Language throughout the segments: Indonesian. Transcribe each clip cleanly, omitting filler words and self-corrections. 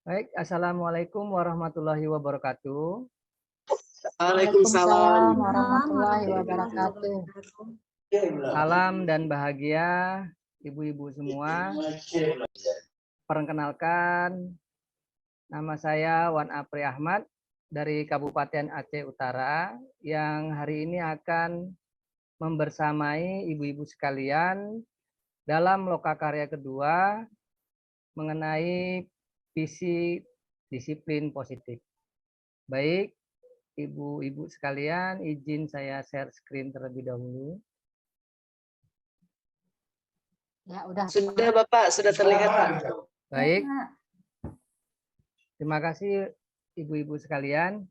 Baik, Assalamualaikum warahmatullahi wabarakatuh. Waalaikumsalam warahmatullahi wabarakatuh. Salam dan bahagia ibu-ibu semua. Perkenalkan, nama saya Wan Apri Ahmad dari Kabupaten Aceh Utara yang hari ini akan membersamai ibu-ibu sekalian dalam lokakarya kedua mengenai visi disiplin positif. Baik, ibu-ibu sekalian, izin saya share screen terlebih dahulu. Ya, udah. Sudah Bapak, sudah terlihat Pak. Baik. Terima kasih ibu-ibu sekalian.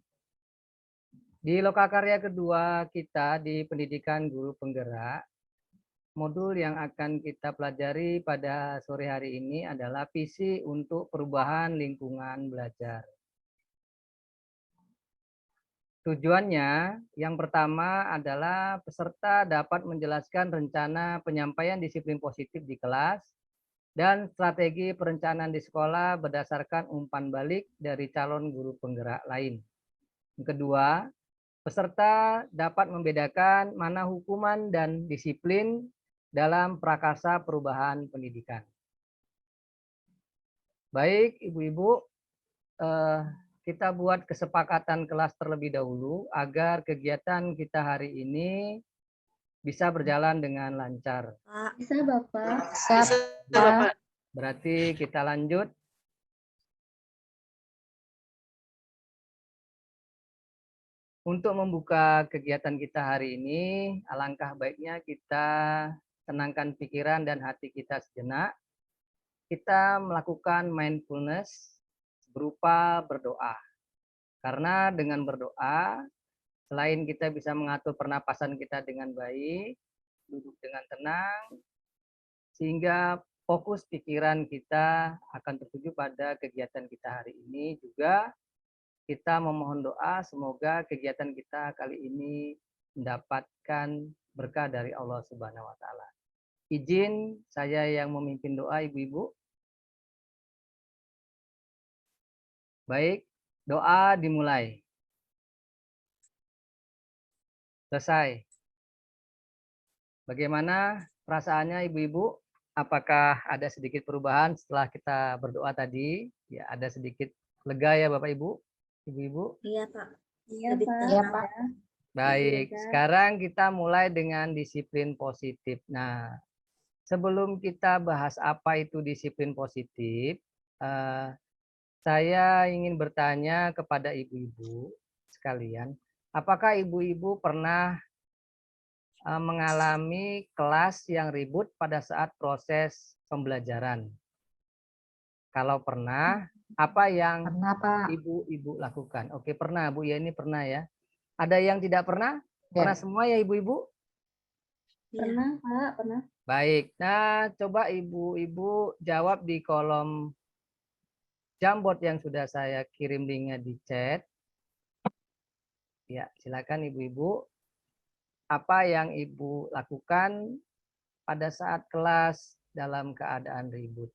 Di lokakarya kedua kita di pendidikan guru penggerak, modul yang akan kita pelajari pada sore hari ini adalah visi untuk perubahan lingkungan belajar. Tujuannya yang pertama adalah peserta dapat menjelaskan rencana penyampaian disiplin positif di kelas dan strategi perencanaan di sekolah berdasarkan umpan balik dari calon guru penggerak lain. Yang kedua, peserta dapat membedakan mana hukuman dan disiplin dalam prakarsa perubahan pendidikan. Baik, ibu-ibu, kita buat kesepakatan kelas terlebih dahulu agar kegiatan kita hari ini bisa berjalan dengan lancar. Bisa Bapak. Bisa Bapak. Berarti kita lanjut. Untuk membuka kegiatan kita hari ini, alangkah baiknya kita tenangkan pikiran dan hati kita sejenak. Kita melakukan mindfulness berupa berdoa. Karena dengan berdoa, selain kita bisa mengatur pernapasan kita dengan baik, duduk dengan tenang, sehingga fokus pikiran kita akan tertuju pada kegiatan kita hari ini. Juga kita memohon doa semoga kegiatan kita kali ini mendapatkan berkah dari Allah Subhanahu wa taala. Izin saya yang memimpin doa ibu-ibu. Baik, doa dimulai. Selesai. Bagaimana perasaannya ibu-ibu? Apakah ada sedikit perubahan setelah kita berdoa tadi? Ya, ada sedikit lega ya Bapak Ibu? Ibu-ibu? Iya Pak. Iya Lebih Pak. tenang. Pak. Baik, Lega. sekarang kita mulai dengan disiplin positif. Nah, sebelum kita bahas apa itu disiplin positif, saya ingin bertanya kepada ibu-ibu sekalian, apakah ibu-ibu pernah mengalami kelas yang ribut pada saat proses pembelajaran? Kalau pernah, apa yang Pernah Pak. ibu-ibu lakukan? Oke, pernah Bu ya, ini pernah ya. Ada yang tidak pernah? Ya. Pernah semua ya ibu-ibu? Pernah Pak, pernah. Baik, nah coba ibu-ibu jawab di kolom Jamboard yang sudah saya kirim linknya di chat. Ya, silakan ibu-ibu. Apa yang ibu lakukan pada saat kelas dalam keadaan ribut?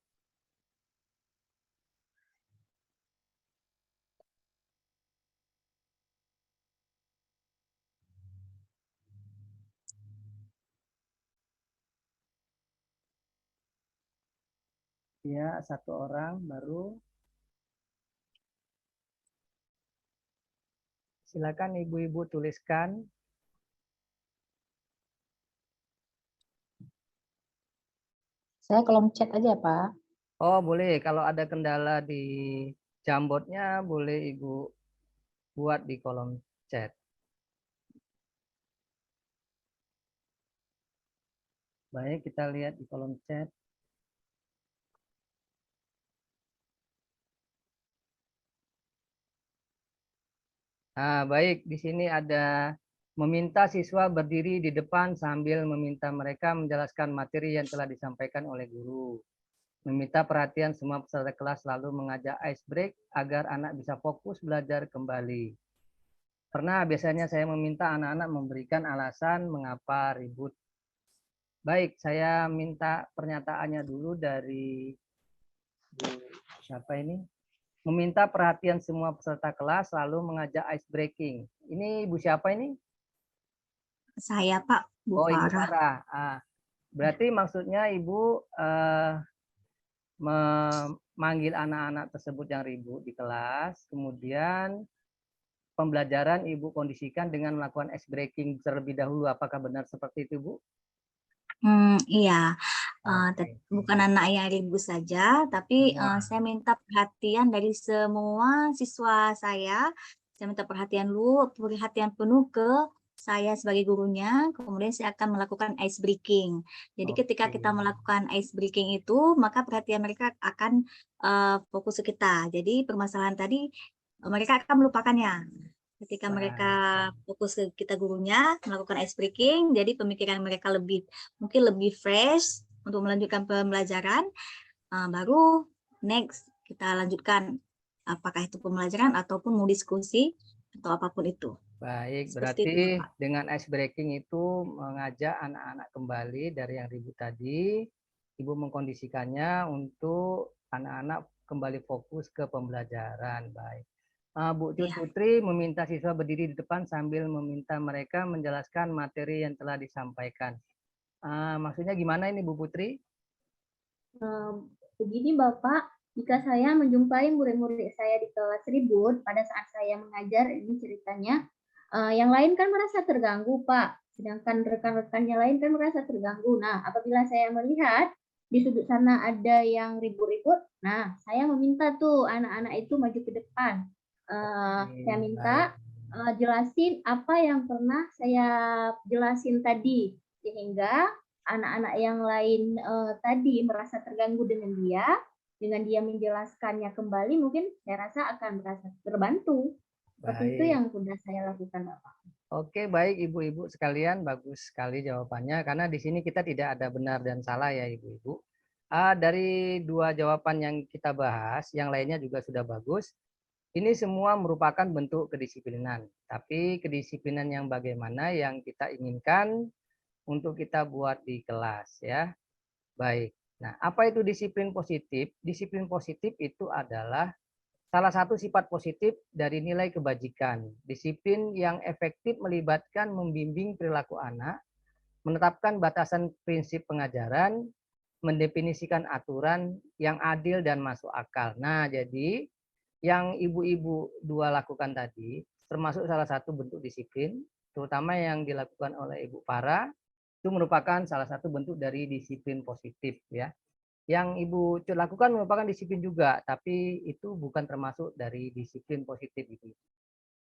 Ya, satu orang baru. Silakan ibu-ibu tuliskan. Saya kolom chat aja Pak. Oh, boleh. Kalau ada kendala di Jamboardnya, boleh ibu buat di kolom chat. Baik, kita lihat di kolom chat. Nah, baik, di sini ada meminta siswa berdiri di depan sambil meminta mereka menjelaskan materi yang telah disampaikan oleh guru. Meminta perhatian semua peserta kelas lalu mengajak ice break agar anak bisa fokus belajar kembali. Pernah biasanya saya meminta anak-anak memberikan alasan mengapa ribut. Baik, saya minta pernyataannya dulu dari siapa ini? meminta perhatian semua peserta kelas lalu mengajak ice breaking. Ini Ibu siapa ini? Saya Pak, Bu Oh, Ibu Farah. Farah. Berarti maksudnya Ibu memanggil anak-anak tersebut yang ribut di kelas, kemudian pembelajaran Ibu kondisikan dengan melakukan ice breaking terlebih dahulu. Apakah benar seperti itu, Bu? Iya, Oke. bukan anak yang ribut saja, tapi Semua. saya minta perhatian dari semua siswa saya. Saya minta perhatian penuh ke saya sebagai gurunya, kemudian saya akan melakukan ice breaking. Jadi ketika kita Oke. melakukan ice breaking itu, maka perhatian mereka akan fokus ke kita. Jadi permasalahan tadi mereka akan melupakannya. Ketika mereka fokus ke kita gurunya, melakukan ice breaking, jadi pemikiran mereka mungkin lebih fresh untuk melanjutkan pembelajaran, baru next kita lanjutkan apakah itu pembelajaran ataupun mau diskusi atau apapun itu. Baik, Seperti itu, berarti Bapak. dengan ice breaking itu mengajak anak-anak kembali dari yang ribut tadi, Ibu mengkondisikannya untuk anak-anak kembali fokus ke pembelajaran. Baik. Bu Cut Iya. Putri meminta siswa berdiri di depan sambil meminta mereka menjelaskan materi yang telah disampaikan. Maksudnya gimana ini Bu Putri? Begini Bapak, jika saya menjumpai murid-murid saya di kelas ribut pada saat saya mengajar, ini ceritanya, yang lain kan merasa terganggu Pak, sedangkan rekan-rekannya lain kan merasa terganggu. Nah, apabila saya melihat di sudut sana ada yang ribut-ribut, nah saya meminta tuh anak-anak itu maju ke depan. Saya minta jelasin apa yang pernah saya jelasin tadi, sehingga anak-anak yang lain tadi merasa terganggu dengan dia menjelaskannya kembali, mungkin saya rasa akan merasa terbantu. Seperti itu Baik. yang sudah saya lakukan, Bapak. Oke, baik Ibu-Ibu sekalian, bagus sekali jawabannya. Karena di sini kita tidak ada benar dan salah ya Ibu-Ibu. Dari dua jawaban yang kita bahas, yang lainnya juga sudah bagus. Ini semua merupakan bentuk kedisiplinan. Tapi kedisiplinan yang bagaimana yang kita inginkan untuk kita buat di kelas ya. Baik. Nah, apa itu disiplin positif? Disiplin positif itu adalah salah satu sifat positif dari nilai kebajikan. Disiplin yang efektif melibatkan membimbing perilaku anak, menetapkan batasan prinsip pengajaran, mendefinisikan aturan yang adil dan masuk akal. Nah, jadi yang ibu-ibu dua lakukan tadi termasuk salah satu bentuk disiplin, terutama yang dilakukan oleh Ibu Farah, itu merupakan salah satu bentuk dari disiplin positif ya. Yang Ibu Cut lakukan merupakan disiplin juga, tapi itu bukan termasuk dari disiplin positif itu.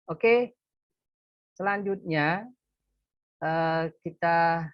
Oke, selanjutnya kita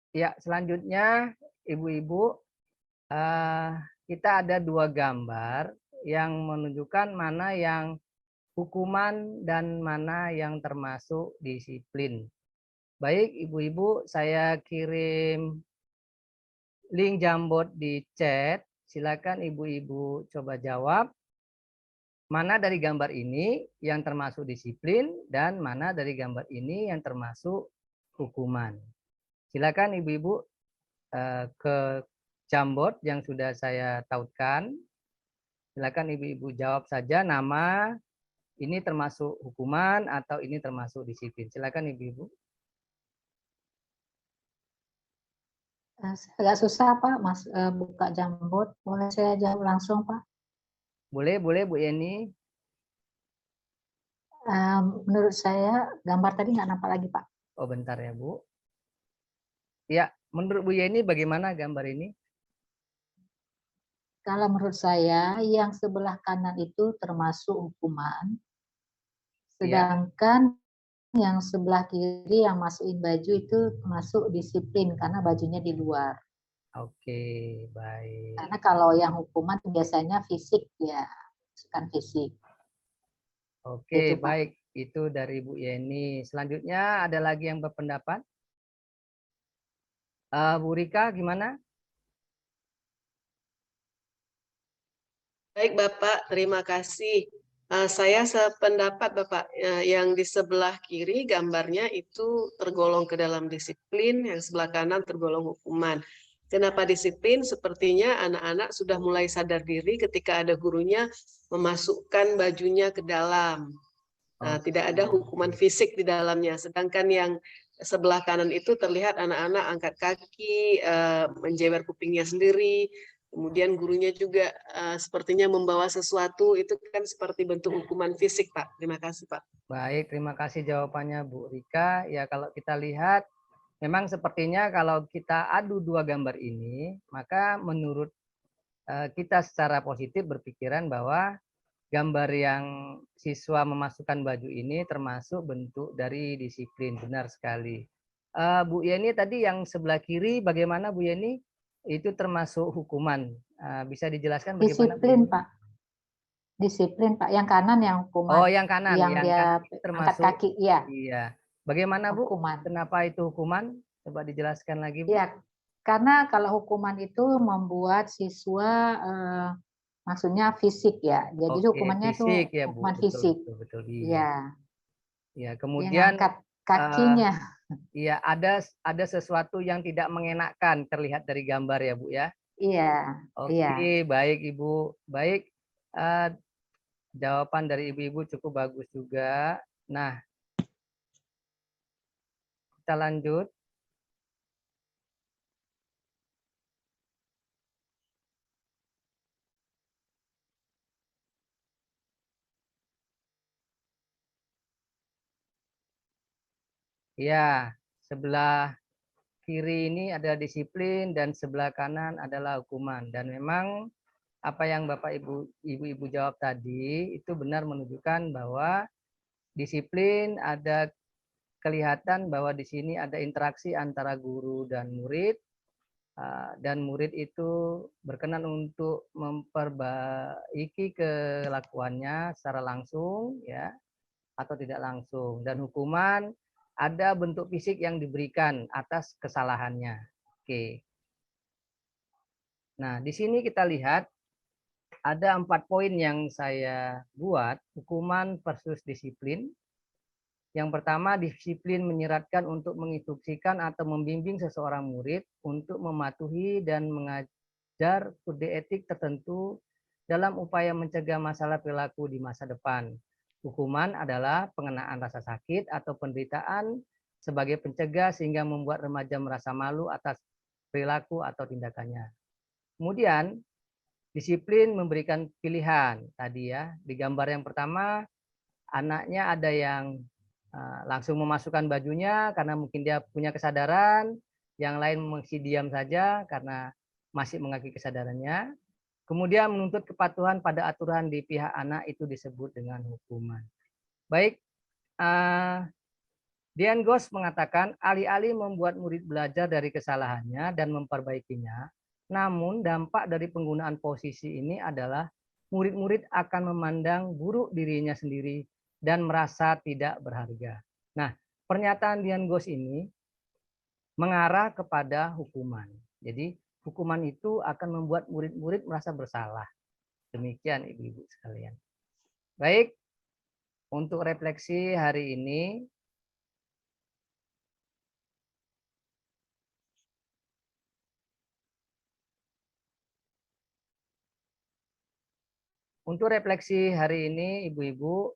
ya selanjutnya ibu-ibu kita ada dua gambar yang menunjukkan mana yang hukuman dan mana yang termasuk disiplin. Baik, ibu-ibu, saya kirim link Jamboard di chat. Silakan ibu-ibu coba jawab. Mana dari gambar ini yang termasuk disiplin dan mana dari gambar ini yang termasuk hukuman. Silakan ibu-ibu ke Jamboard yang sudah saya tautkan. Silakan ibu-ibu jawab saja nama ini termasuk hukuman atau ini termasuk disiplin. Silakan ibu-ibu. Agak susah Pak, Mas buka Jamboard. Boleh saya jawab langsung Pak? Boleh, boleh Bu Yeni. Menurut saya gambar tadi nggak nampak lagi Pak. Oh bentar ya Bu. Ya, menurut Bu Yeni bagaimana gambar ini? Kalau menurut saya yang sebelah kanan itu termasuk hukuman, sedangkan yang sebelah kiri yang masukin baju itu masuk disiplin karena bajunya di luar. Oke, baik. Karena kalau yang hukuman biasanya fisik ya, bukan fisik. Oke, Gitu, Pak. baik. Itu dari Bu Yeni. Selanjutnya ada lagi yang berpendapat? Bu Rika gimana? Baik Bapak, terima kasih. Saya sependapat Bapak, yang di sebelah kiri gambarnya itu tergolong ke dalam disiplin, yang sebelah kanan tergolong hukuman. Kenapa disiplin? Sepertinya anak-anak sudah mulai sadar diri ketika ada gurunya memasukkan bajunya ke dalam. Tidak ada hukuman fisik di dalamnya. Sedangkan yang sebelah kanan itu terlihat anak-anak angkat kaki, menjewer kupingnya sendiri. Kemudian gurunya juga sepertinya membawa sesuatu, itu kan seperti bentuk hukuman fisik, Pak. Terima kasih, Pak. Baik, terima kasih jawabannya Bu Rika. Ya, kalau kita lihat memang sepertinya kalau kita adu dua gambar ini, maka menurut kita secara positif berpikiran bahwa gambar yang siswa memasukkan baju ini termasuk bentuk dari disiplin. Benar sekali. Bu Yeni tadi yang sebelah kiri bagaimana Bu Yeni? Itu termasuk hukuman. Bisa dijelaskan bagaimana? Disiplin, Pak. Disiplin, Pak. Yang kanan yang hukuman. Oh, yang kanan. Yang dia kanan angkat termasuk. kaki, iya. Iya. Bagaimana Bu? Hukuman. Kenapa itu hukuman? Coba dijelaskan lagi Bu. Iya, karena kalau hukuman itu membuat siswa maksudnya fisik ya. Jadi Oke, hukumannya fisik tuh ya Bu. hukuman Betul, fisik. betul, betul. Iya. Iya. Ya, Dia kemudian ngangkat kakinya. iya ada sesuatu yang tidak mengenakan terlihat dari gambar ya Bu ya. Iya. Iya. Oke, baik Ibu. Baik. Jawaban dari Ibu-ibu cukup bagus juga. Nah, kita lanjut. Ya, sebelah kiri ini adalah disiplin dan sebelah kanan adalah hukuman. Dan memang apa yang Bapak Ibu jawab tadi itu benar menunjukkan bahwa disiplin ada kelihatan bahwa di sini ada interaksi antara guru dan murid. Dan murid itu berkenan untuk memperbaiki kelakuannya secara langsung ya atau tidak langsung, dan hukuman ada bentuk fisik yang diberikan atas kesalahannya. Oke. Nah, di sini kita lihat ada 4 poin yang saya buat, hukuman versus disiplin. Yang pertama, disiplin menyeratkan untuk menginstruksikan atau membimbing seseorang murid untuk mematuhi dan mengajar kode etik tertentu dalam upaya mencegah masalah perilaku di masa depan. Hukuman adalah pengenaan rasa sakit atau penderitaan sebagai pencegah sehingga membuat remaja merasa malu atas perilaku atau tindakannya. Kemudian, disiplin memberikan pilihan. Tadi ya, di gambar yang pertama, anaknya ada yang langsung memasukkan bajunya karena mungkin dia punya kesadaran, yang lain masih diam saja karena masih mengakui kesadarannya. Kemudian menuntut kepatuhan pada aturan di pihak anak itu disebut dengan hukuman. Baik, Dian Ghosh mengatakan alih-alih membuat murid belajar dari kesalahannya dan memperbaikinya, namun dampak dari penggunaan posisi ini adalah murid-murid akan memandang buruk dirinya sendiri dan merasa tidak berharga. Nah, pernyataan Dian Ghosh ini mengarah kepada hukuman. Jadi, hukuman itu akan membuat murid-murid merasa bersalah. Demikian Ibu-ibu sekalian. Baik, untuk refleksi hari ini, Ibu-ibu,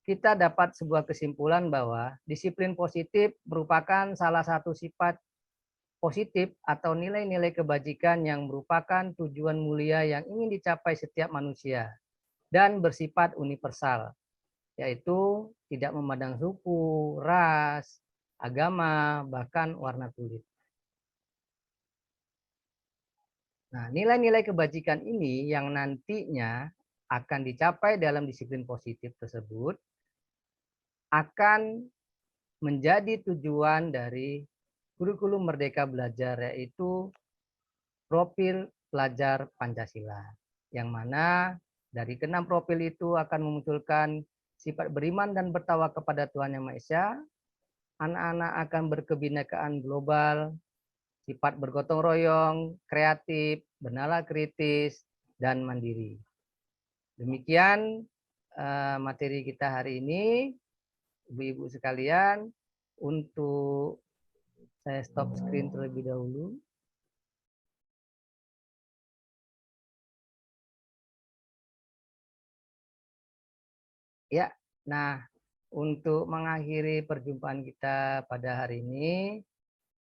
kita dapat sebuah kesimpulan bahwa disiplin positif merupakan salah satu sifat positif atau nilai-nilai kebajikan yang merupakan tujuan mulia yang ingin dicapai setiap manusia dan bersifat universal, yaitu tidak memandang suku, ras, agama, bahkan warna kulit. Nah, nilai-nilai kebajikan ini yang nantinya akan dicapai dalam disiplin positif tersebut akan menjadi tujuan dari kurikulum Merdeka Belajar, yaitu profil pelajar Pancasila, yang mana dari ke-6 profil itu akan memunculkan sifat beriman dan bertawakal kepada Tuhan Yang Maha Esa. Anak-anak akan berkebinekaan global, sifat bergotong royong, kreatif, bernalar kritis, dan mandiri. Demikian materi kita hari ini, Ibu-ibu sekalian. Untuk saya stop screen terlebih dahulu. Ya, nah untuk mengakhiri perjumpaan kita pada hari ini,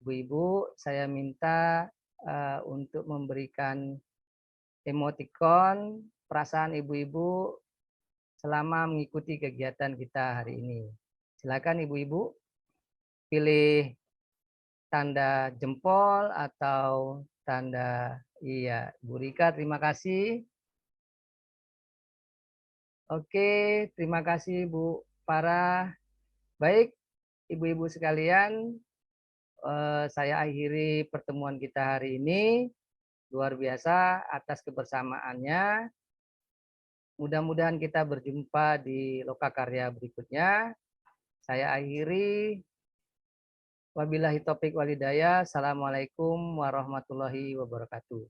Ibu-ibu, saya minta untuk memberikan emotikon perasaan ibu-ibu selama mengikuti kegiatan kita hari ini. Silakan ibu-ibu pilih tanda jempol atau tanda iya. Bu Rika, terima kasih. Oke, terima kasih Bu Farah. Baik, ibu-ibu sekalian, saya akhiri pertemuan kita hari ini. Luar biasa atas kebersamaannya. Mudah-mudahan kita berjumpa di lokakarya berikutnya. Saya akhiri. Wabillahi taufiq walhidayah. Assalamualaikum warahmatullahi wabarakatuh.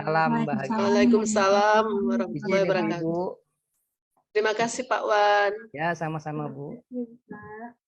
Salam bahagia. Waalaikumsalam Izin warahmatullahi wabarakatuh. ibu-ibu. Terima kasih Pak Wan. Ya, sama-sama Bu. Terima kasih, Pak.